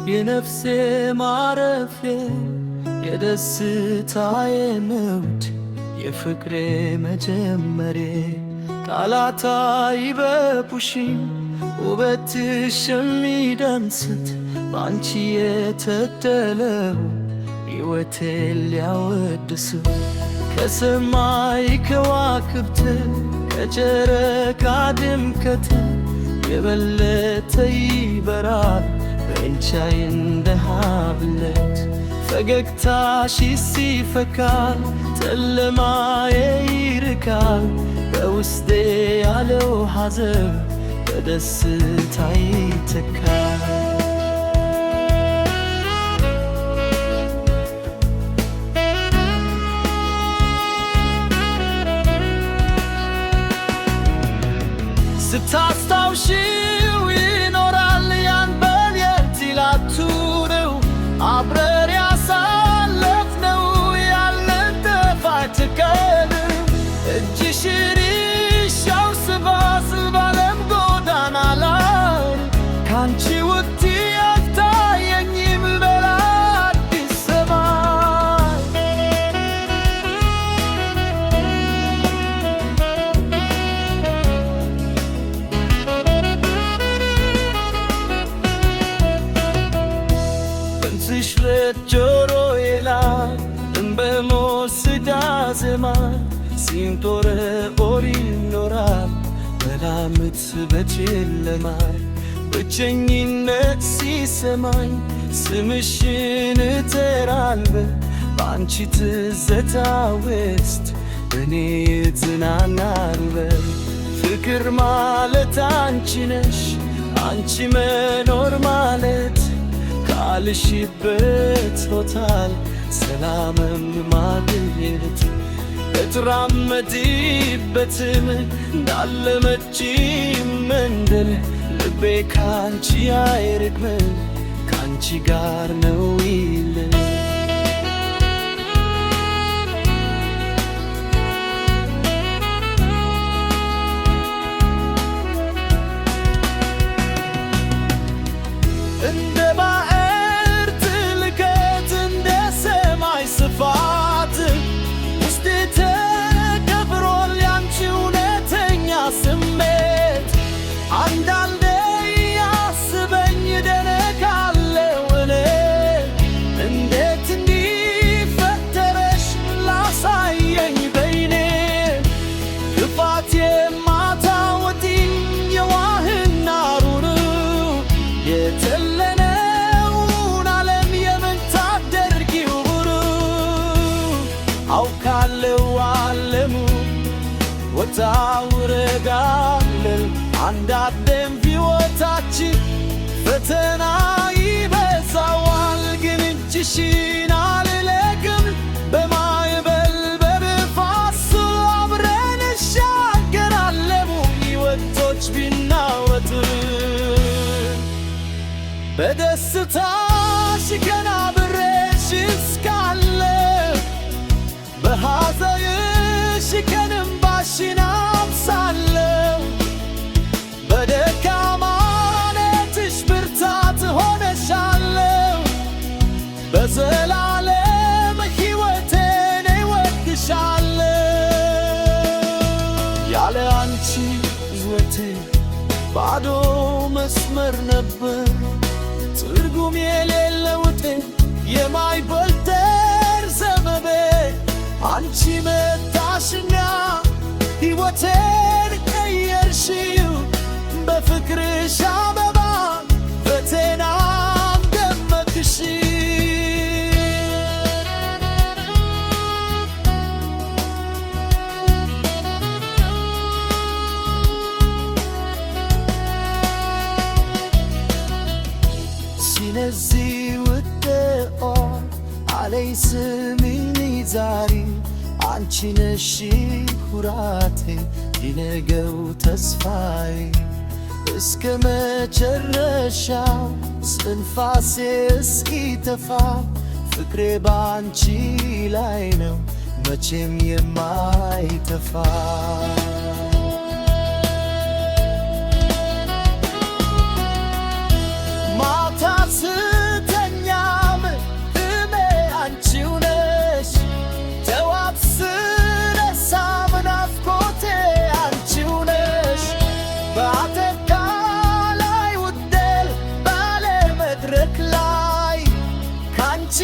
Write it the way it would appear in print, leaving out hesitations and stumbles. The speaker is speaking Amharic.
የነፍሴ ማረፊያ የደስታዬ ምንጭ የፍቅሬ መጀመሪያ ቃላት አይበቁሽም ውበትሽ የሚደምስት ባንቺ የተደለው ሕይወቴን ሊያወድስ ከሰማይ ከዋክብት ከጨረቃ ድምቀት የበለጠ ይበራል በእንቻዬ እንደ ሀብለት ፈገግታሽ ሲፈካል ጨለማዬ ይርቃል በውስጤ ያለው ሐዘን በደስታ ይተካል። ስታስታውሺው ይኖራል ያን በየዕለቱ ነው አብረን ያሳለፍነው ያልጠፋ ቀን እጅሽን ይዤው ስባዝን በዓለም ጎዳና ላይ ካንቺ ውጪ አይታየኝም ሌላ አዲስ ሰማይ። ድምፅሽ በጆሮዬ ላይ በሞስዳ ዜማ ሲንጦረጦር ይኖራል መላምት በጨለማ ብቸኝነት ሲሰማኝ ስምሽን እጠራለሁ በአንቺ ትዝታ ውስጥ እኔ እዝናናለሁ። ፍቅር ማለት አንቺ ነሽ አንቺ መኖር ማለት ካልሽበት ሆታል ሰላምም ማግኘት እትራመድበትም እንዳለመች መንደር ልቤ ካንቺ አይርቅም ካንቺ ጋር ነው ይለኝ። እንደ ባህር ጥልቀት እንደ ሰማይ ስፋት ውስጤ ተከብሯል ያንቺ እውነተኛ ስሜት አንዳንዴ ያስበኝ ደነቃለሁ እኔ እንዴት እንዲፈጠረሽ ላሳየኝ በይኔ ክፋት የማታወጪ የዋህና ሩሩ የተለነውን ዓለም የምታደርጊው ብሩህ አውቃለሁ ዓለሙ ወጣ ውረጋለሁ አንዳንዴም ሕይወታችን ፈተና ይበዛዋል ግን እጅሽን አልለቅም በማዕበል በንፋስ አብረን እንሻገራለን ሕይወቶች ቢናወጡ በደስታሽ ቀን አብሬሽ እስካለሁ በሐዘንሽ ቀን እንባሽን አብሳለሁ በደካማነትሽ ብርታት ሆነሻለሁ በዘላለም ሕይወቴን እወድሻለሁ። ያለ አንቺ ሕይወቴ ባዶ መስመር ነበር ትርጉም የሌለው የማይበልጠር ዘመቤ አንቺ መጣሽና ሕይወቴን ቀየርሽው በፍቅርሽ አበባ ፈተናን ደመቅሽ። ስለዚህ ውዴ አለኝ ስሚኝ ዛሬ አንቺ ነሽ ኩራቴ የነገው ተስፋዬ እስከ መጨረሻው እስትንፋሴ እስኪጠፋ ፍቅሬ ባንቺ ላይ ነው መቼም የማይጠፋ። ማታ አንቺ